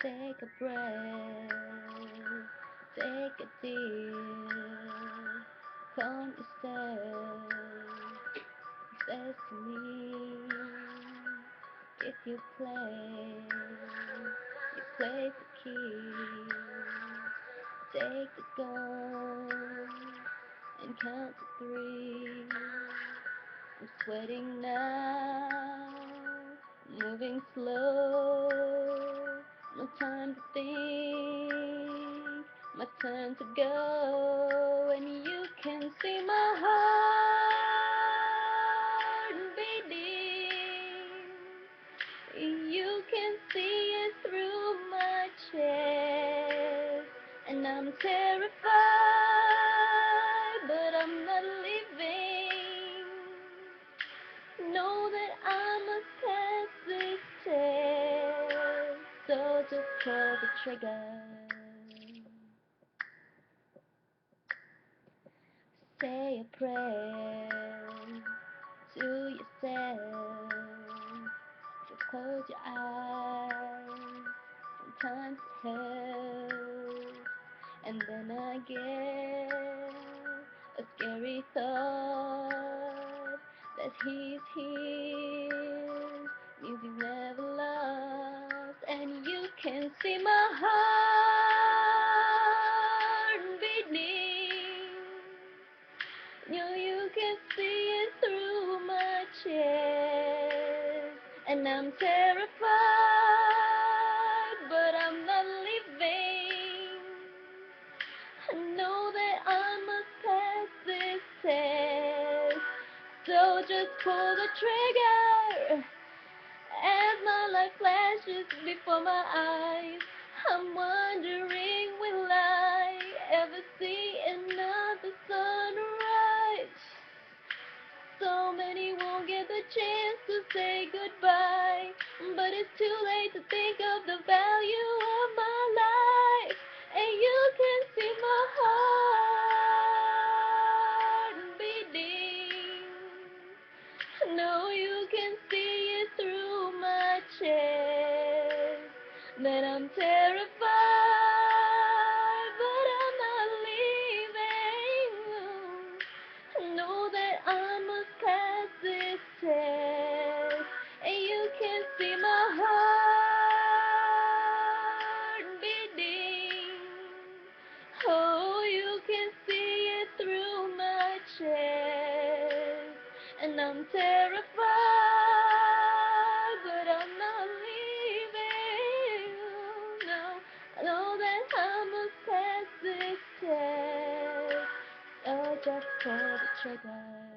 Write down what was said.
Take a breath, take a deep, calm yourself. He says to me, if you play for keeps. Take the gun and count to 3. I'm sweating now, moving slow. No time to think, my turn to go. And you can see my heart beating. You can see it through my chest. And I'm terrified, but I'm not leaving. Know that I must pass this test, so just pull the trigger. Say a prayer to yourself. Just close your eyes, sometimes it helps. And then I get a scary thought that he's here, means he's never lost. And you can see my heart beating. You can see it through my chest. And I'm terrified, but I'm not leaving. I know that I must pass this test, so just pull the trigger as my life flashes before my eyes. I'm wondering, will I ever see another sunrise? So many won't get the chance to say goodbye, but it's too late to think of the value of my life. And you can see my heart beating. No, you can see it through my chest, that I'm terrified, but I'm not leaving. Know that I must pass this test, and you can see my heart beating. Oh, you can see it through my chest. And I'm terrified, but I'm not leaving. No, I know that I must pass this test. Oh, just pull the trigger.